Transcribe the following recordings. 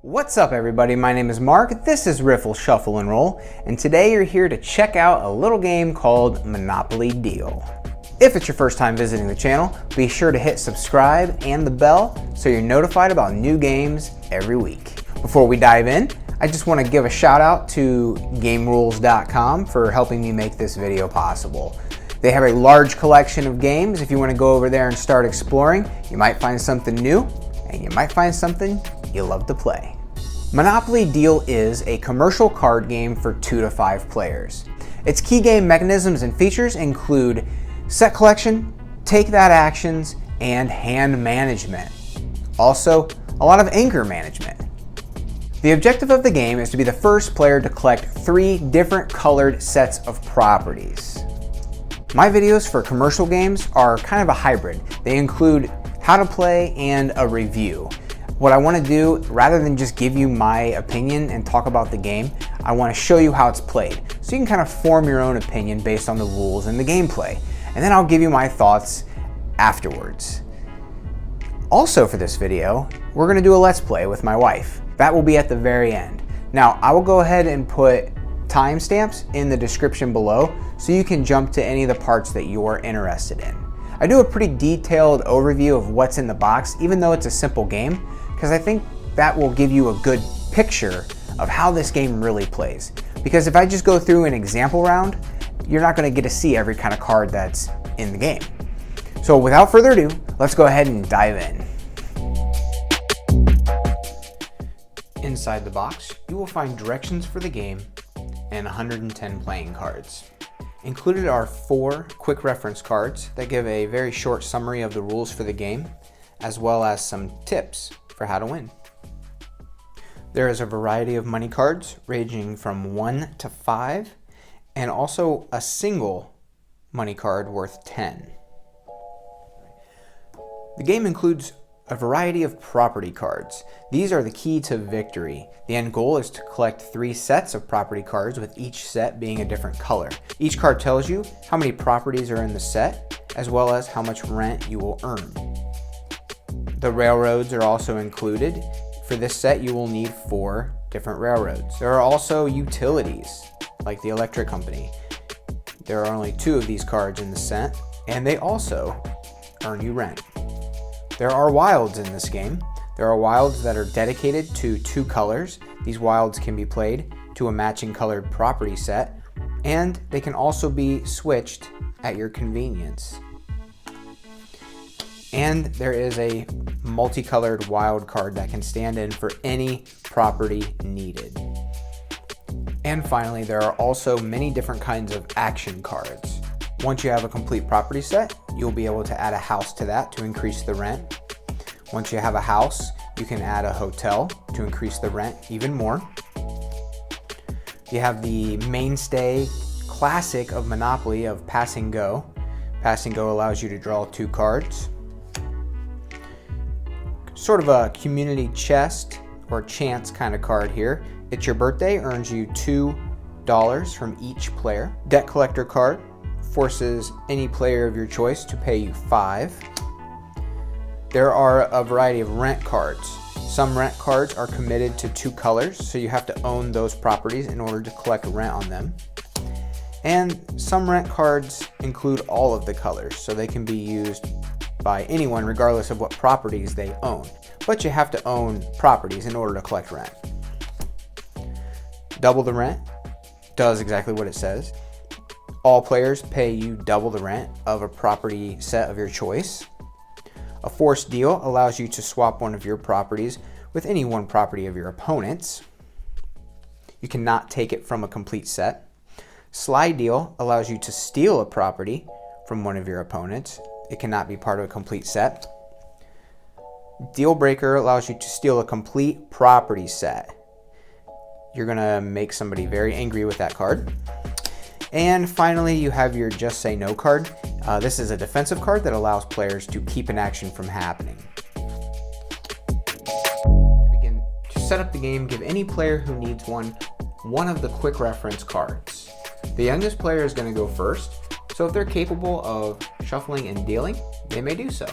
What's up everybody, my name is Mark, this is Riffle Shuffle and Roll, and today you're here to check out a little game called Monopoly Deal. If it's your first time visiting the channel, be sure to hit subscribe and the bell so you're notified about new games every week. Before we dive in, I just want to give a shout out to GameRules.com for helping me make this video possible. They have a large collection of games. If you want to go over there and start exploring, you might find something new and you might find something you love to play. Monopoly Deal is a commercial card game for 2 to 5 players. Its key game mechanisms and features include set collection, take that actions, and hand management. Also, a lot of anchor management. The objective of the game is to be the first player to collect 3 different colored sets of properties. My videos for commercial games are kind of a hybrid. They include how to play and a review. What I want to do, rather than just give you my opinion and talk about the game, I want to show you how it's played, so you can kind of form your own opinion based on the rules and the gameplay. And then I'll give you my thoughts afterwards. Also for this video, we're going to do a Let's Play with my wife. That will be at the very end. Now, I will go ahead and put timestamps in the description below so you can jump to any of the parts that you're interested in. I do a pretty detailed overview of what's in the box, even though it's a simple game, because I think that will give you a good picture of how this game really plays. Because if I just go through an example round, you're not going to get to see every kind of card that's in the game. So without further ado, let's go ahead and dive in. Inside the box, you will find directions for the game and 110 playing cards. Included are 4 quick reference cards that give a very short summary of the rules for the game, as well as some tips for how to win. There is a variety of money cards ranging from 1 to 5, and also a single money card worth 10. The game includes a variety of property cards. These are the key to victory. The end goal is to collect 3 sets of property cards, with each set being a different color. Each card tells you how many properties are in the set, as well as how much rent you will earn. The railroads are also included. For this set, you will need 4 different railroads. There are also utilities, like the electric company. There are only 2 of these cards in the set, and they also earn you rent. There are wilds in this game. There are wilds that are dedicated to 2 colors. These wilds can be played to a matching colored property set, and they can also be switched at your convenience. And there is a multicolored wild card that can stand in for any property needed. And finally, there are also many different kinds of action cards. Once you have a complete property set, you'll be able to add a house to that to increase the rent. Once you have a house, you can add a hotel to increase the rent even more. You have the mainstay classic of Monopoly of Pass and Go. Pass and Go allows you to draw 2 cards. Sort of a community chest or chance kind of card here. It's your birthday, earns you $2 from each player. Debt collector card forces any player of your choice to pay you 5. There are a variety of rent cards. Some rent cards are committed to 2 colors, so you have to own those properties in order to collect rent on them. And some rent cards include all of the colors, so they can be used by anyone regardless of what properties they own. But you have to own properties in order to collect rent. Double the rent does exactly what it says. All players pay you double the rent of a property set of your choice. A forced deal allows you to swap one of your properties with any one property of your opponent's. You cannot take it from a complete set. Slide deal allows you to steal a property from one of your opponents. It cannot be part of a complete set. Deal breaker allows you to steal a complete property set. You're gonna make somebody very angry with that card. And finally, you have your Just Say No card. This is a defensive card that allows players to keep an action from happening. To set up the game, give any player who needs one of the quick reference cards. The youngest player is going to go first, so if they're capable of shuffling and dealing, they may do so.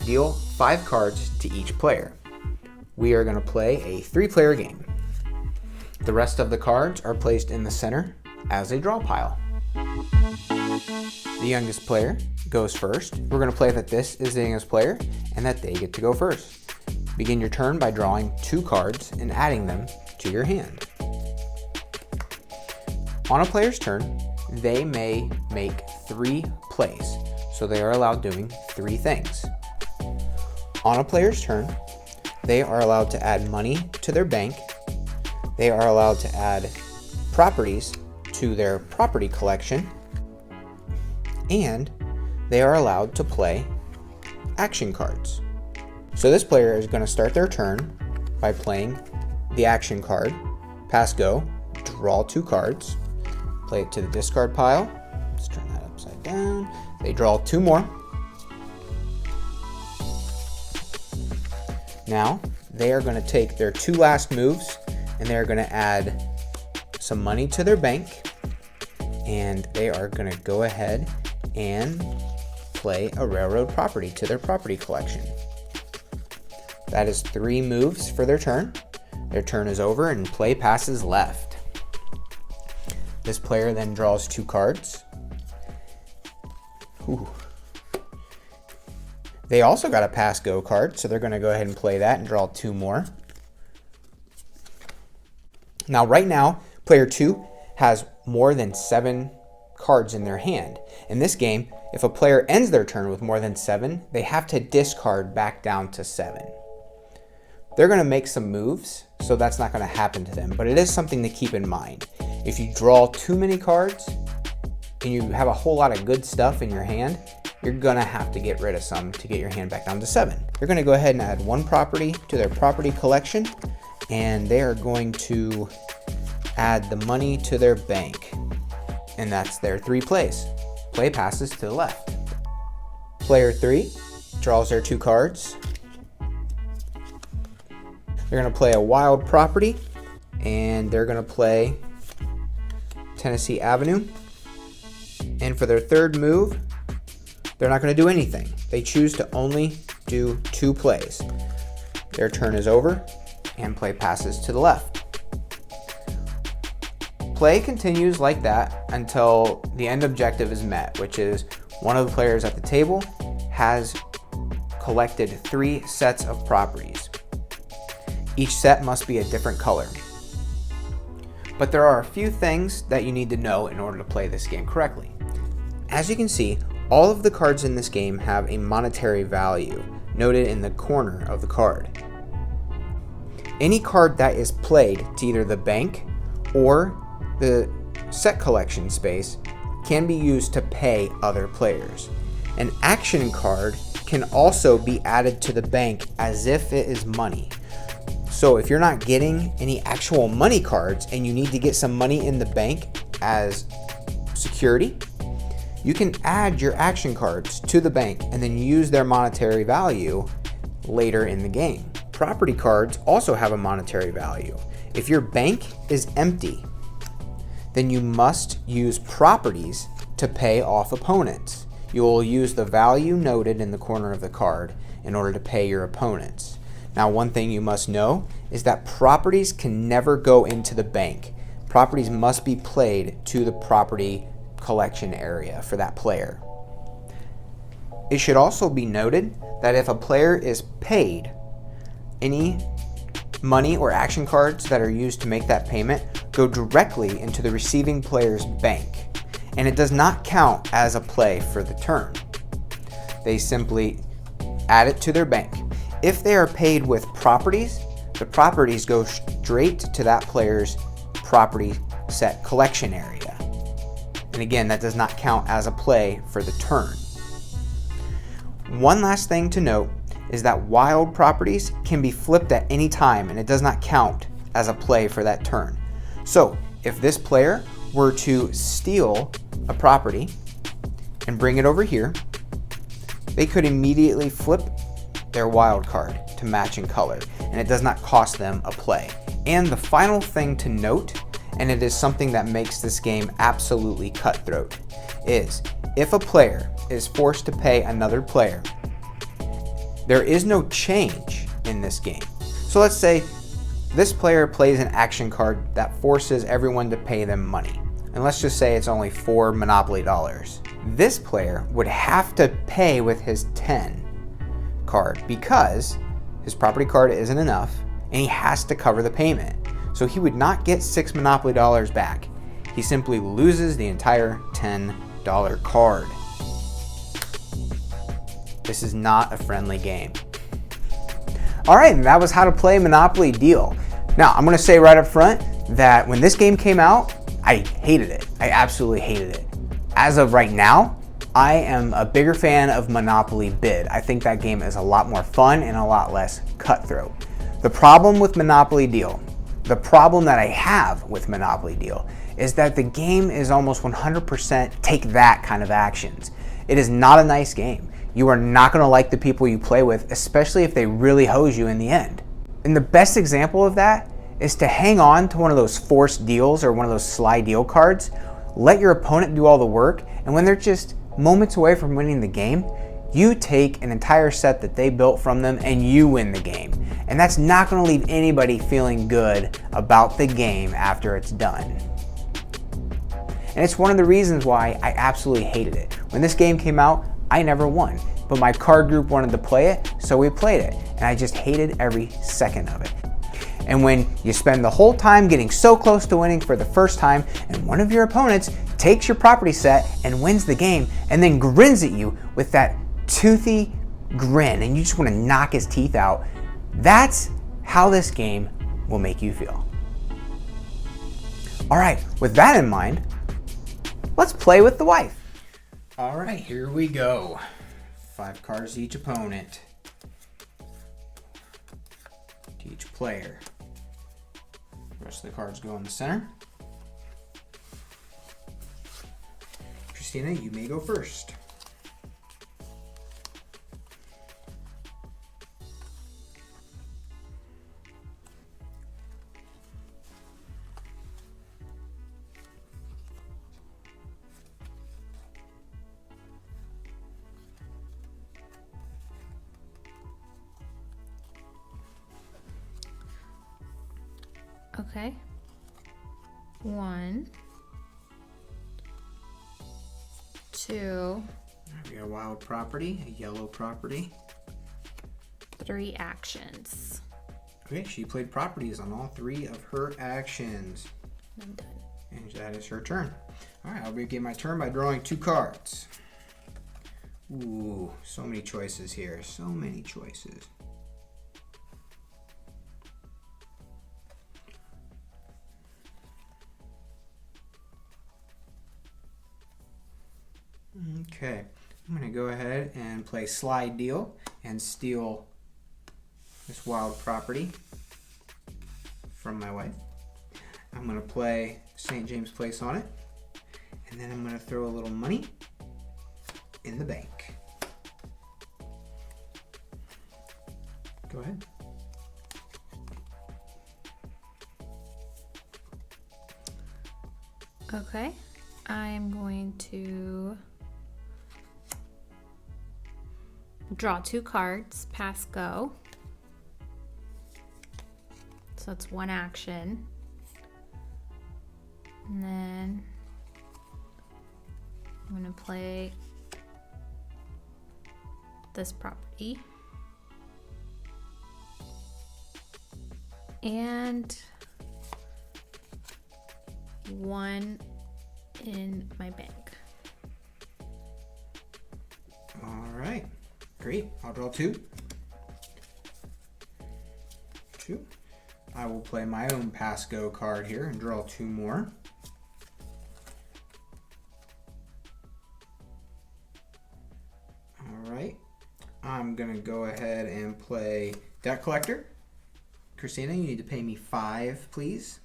Deal 5 cards to each player. we are going to play a 3-player game. The rest of the cards are placed in the center as a draw pile. The youngest player goes first. We're going to play that this is the youngest player and that they get to go first. Begin your turn by drawing 2 cards and adding them to your hand. On a player's turn, they may make 3 plays, so they are allowed doing 3 things. On a player's turn, they are allowed to add money to their bank, they are allowed to add properties to their property collection, and they are allowed to play action cards. So this player is going to start their turn by playing the action card, pass go, draw 2 cards, play it to the discard pile. Let's turn that upside down. They draw 2 more. Now, they are going to take their 2 last moves and they are going to add some money to their bank, and they are going to go ahead and play a railroad property to their property collection. That is 3 moves for their turn. Their turn is over and play passes left. This player then draws 2 cards. Ooh. They also got a pass go card, so they're going to go ahead and play that and draw 2 more. Now, right now, player 2 has more than 7 cards in their hand. In this game, if a player ends their turn with more than 7, they have to discard back down to 7. They're going to make some moves, so that's not going to happen to them, but it is something to keep in mind. If you draw too many cards and you have a whole lot of good stuff in your hand, you're going to have to get rid of some to get your hand back down to 7. They're going to go ahead and add 1 property to their property collection, and they are going to add the money to their bank. And that's their 3 plays. Play passes to the left. Player 3 draws their 2 cards. They're going to play a wild property, and they're going to play Tennessee Avenue. And for their 3rd move, they're not going to do anything. They choose to only do 2 plays. Their turn is over, and play passes to the left. Play continues like that until the end objective is met, which is one of the players at the table has collected 3 sets of properties. Each set must be a different color. But there are a few things that you need to know in order to play this game correctly. As you can see, all of the cards in this game have a monetary value noted in the corner of the card. Any card that is played to either the bank or the set collection space can be used to pay other players. An action card can also be added to the bank as if it is money. So if you're not getting any actual money cards and you need to get some money in the bank as security, you can add your action cards to the bank and then use their monetary value later in the game. Property cards also have a monetary value. If your bank is empty, then you must use properties to pay off opponents. You will use the value noted in the corner of the card in order to pay your opponents. Now, one thing you must know is that properties can never go into the bank. Properties must be played to the property collection area for that player. It should also be noted that if a player is paid, any money or action cards that are used to make that payment go directly into the receiving player's bank, and it does not count as a play for the turn. They simply add it to their bank. If they are paid with properties, the properties go straight to that player's property set collection area. And again, that does not count as a play for the turn. One last thing to note is that wild properties can be flipped at any time, and it does not count as a play for that turn. So if this player were to steal a property and bring it over here, they could immediately flip their wild card to match in color, and it does not cost them a play. And the final thing to note, and it is something that makes this game absolutely cutthroat, is if a player is forced to pay another player, there is no change in this game. So let's say this player plays an action card that forces everyone to pay them money. And let's just say it's only 4 Monopoly dollars. This player would have to pay with his 10 card because his property card isn't enough and he has to cover the payment. So he would not get 6 Monopoly dollars back. He simply loses the entire $10 card. This is not a friendly game. All right, and that was how to play Monopoly Deal. Now, I'm gonna say right up front that when this game came out, I hated it. I absolutely hated it. As of right now, I am a bigger fan of Monopoly Bid. I think that game is a lot more fun and a lot less cutthroat. The problem with Monopoly Deal, the problem that I have with Monopoly Deal is that the game is almost 100% take that kind of actions. It is not a nice game. You are not gonna like the people you play with, especially if they really hose you in the end. And the best example of that is to hang on to one of those forced deals or one of those sly deal cards, let your opponent do all the work, and when they're just moments away from winning the game, you take an entire set that they built from them and you win the game. And that's not gonna leave anybody feeling good about the game after it's done. And it's one of the reasons why I absolutely hated it. When this game came out, I never won, but my card group wanted to play it, so we played it, and I just hated every second of it. And when you spend the whole time getting so close to winning for the first time, and one of your opponents takes your property set and wins the game, and then grins at you with that toothy grin, and you just want to knock his teeth out, that's how this game will make you feel. All right, with that in mind, let's play with the wife. All right, here we go. 5 cards to each opponent. To each player. The rest of the cards go in the center. Christina, you may go first. Okay. 1, 2. We got a wild property, a yellow property. 3 actions. Okay, she played properties on all 3 of her actions. I'm done. And that is her turn. All right, I'll begin my turn by drawing 2 cards. Ooh, so many choices here, so many choices. Okay, I'm gonna go ahead and play Slide Deal and steal this wild property from my wife. I'm gonna play St. James Place on it, and then I'm gonna throw a little money in the bank. Go ahead. Okay, I'm going to draw 2 cards, pass go. So that's 1 action. And then I'm going to play this property. And 1 in my bank. All right, great. I'll draw 2. 2. I will play my own pass go card here and draw 2 more. All right, I'm gonna go ahead and play Debt Collector. Christina, you need to pay me 5, please.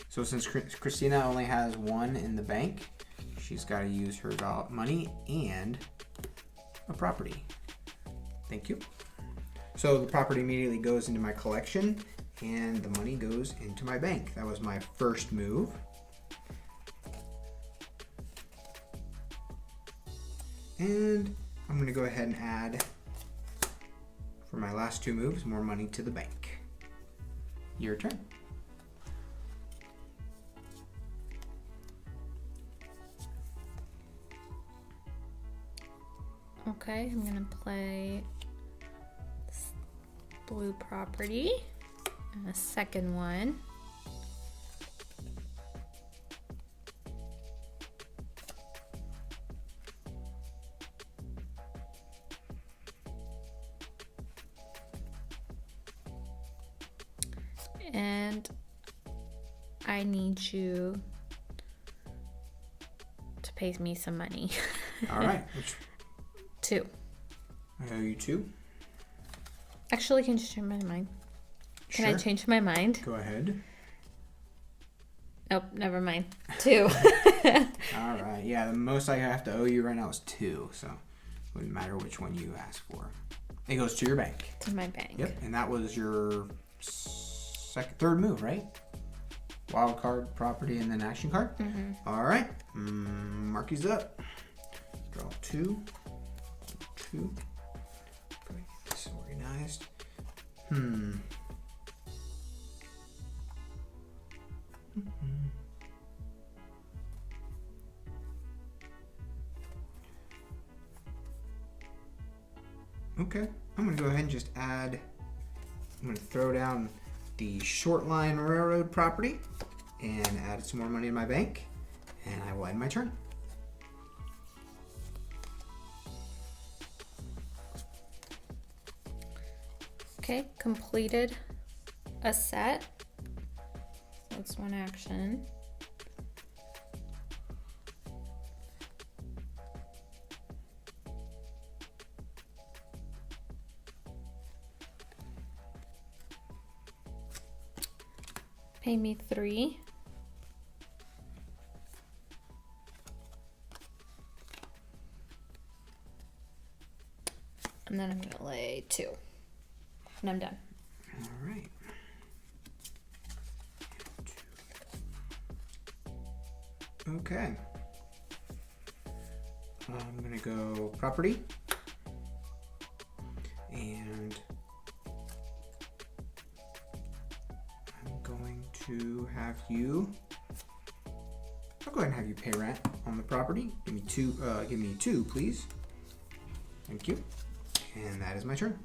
So since Christina only has 1 in the bank, she's got to use her money and a property. Thank you. So the property immediately goes into my collection and the money goes into my bank. That was my first move. And I'm going to go ahead and add for my last 2 moves, more money to the bank. Your turn. Okay, I'm gonna play this blue property and a second one. And I need you to pay me some money. All right. 2. I owe you 2. Actually, can you change my mind? Can I Sure. change my mind? Go ahead. Nope, never mind. 2. All right. Yeah, the most I have to owe you right now is 2, so it wouldn't matter which one you ask for. It goes to your bank. To my bank. Yep, and that was your third move, right? Wild card, property, and then action card. Mm-hmm. All right, Marky's up. Draw 2. Get this organized. Okay, I'm gonna go ahead and just add. I'm gonna throw down the short line railroad property and add some more money in my bank, and I will end my turn. Okay, completed a set. That's one action. Pay me 3. And then I'm gonna lay 2. And I'm done. All right. Okay. I'm gonna go property, and I'm going to have you. I'll go ahead and have you pay rent on the property. Give me 2. Give me 2, please. Thank you. And that is my turn.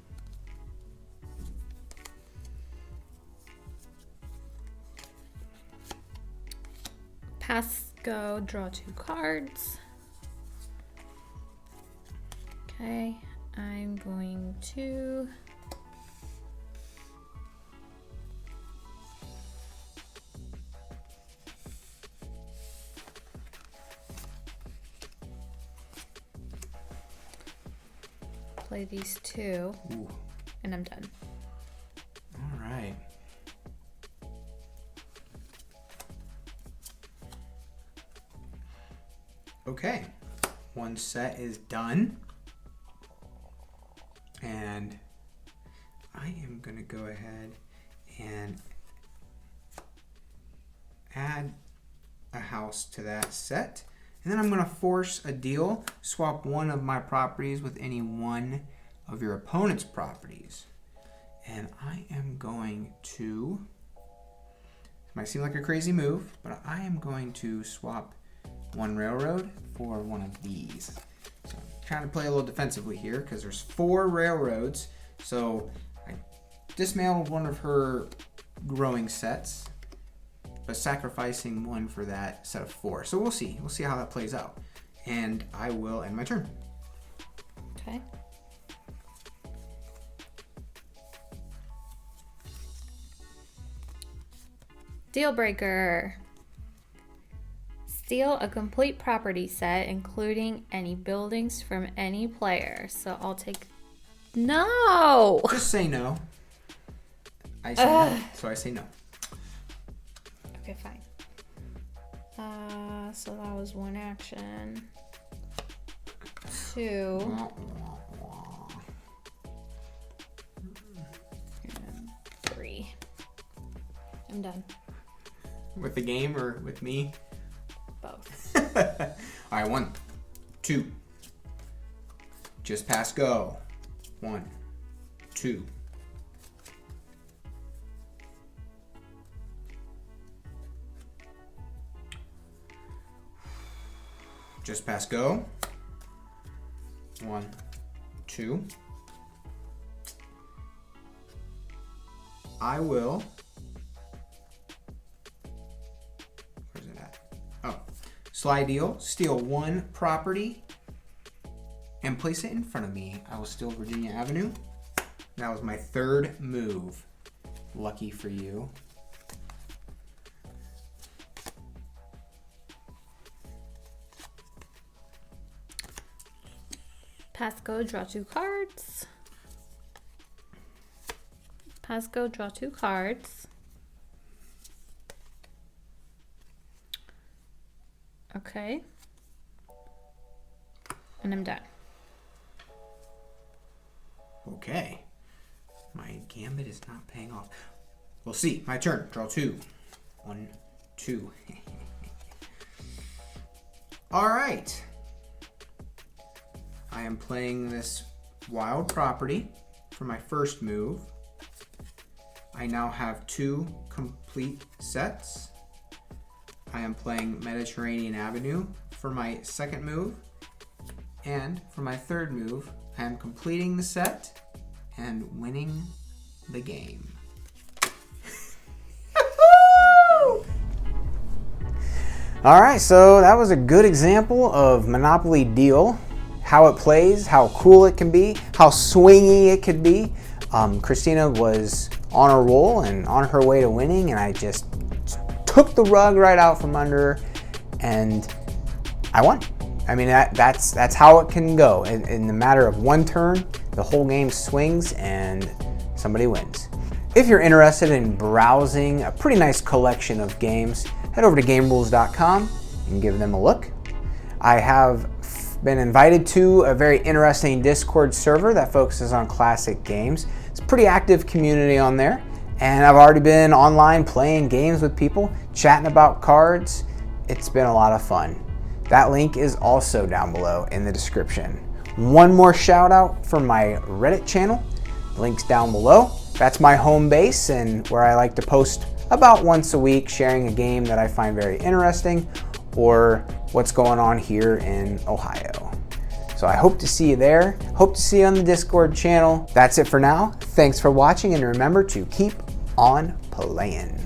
Pass, go, draw 2 cards. Okay, I'm going to play these 2. Ooh. And I'm done. All right. Okay, one set is done, and I am gonna go ahead and add a house to that set, and then I'm gonna force a deal. Swap one of my properties with any one of your opponent's properties, and I am going to, it might seem like a crazy move, but I am going to swap one railroad for one of these. So I'm trying to play a little defensively here because there's 4 railroads. So I dismantled one of her growing sets, but sacrificing one for that set of 4. So we'll see. We'll see how that plays out. And I will end my turn. Okay. Deal breaker. Steal a complete property set, including any buildings from any player. So I'll take... No! Just say no. I say no, so I say no. Okay, fine. So that was one action. 2. And 3. I'm done. With the game or with me? Both. All right, 1, 2. Just pass go. 1, 2. 2. Just pass go. 1, 2. I will. Where's it at? Oh. Slide deal. Steal 1 property and place it in front of me. I will steal Virginia Avenue. That was my 3rd move. Lucky for you. Pass go, draw 2 cards. Pass go, draw 2 cards. Okay. And I'm done. Okay. My gambit is not paying off. We'll see. My turn. Draw 2. 1, 2. All right. I am playing this wild property for my first move. I now have 2 complete sets. I am playing Mediterranean Avenue for my second move. And for my third move, I am completing the set and winning the game. All right, so that was a good example of Monopoly Deal. How it plays, how cool it can be, how swingy it could be. Christina was on a roll and on her way to winning, and I just took the rug right out from under her, and I won. I mean, that's how it can go. In the matter of 1 turn, the whole game swings and somebody wins. If you're interested in browsing a pretty nice collection of games, head over to GameRules.com and give them a look. I have been invited to a very interesting Discord server that focuses on classic games. It's a pretty active community on there, and I've already been online playing games with people, chatting about cards. It's been a lot of fun. That link is also down below in the description. One more shout out for my Reddit channel. Link's down below. That's my home base and where I like to post about once a week, sharing a game that I find very interesting or what's going on here in Ohio. So I hope to see you there. Hope to see you on the Discord channel. That's it for now. Thanks for watching, and remember to keep on playing.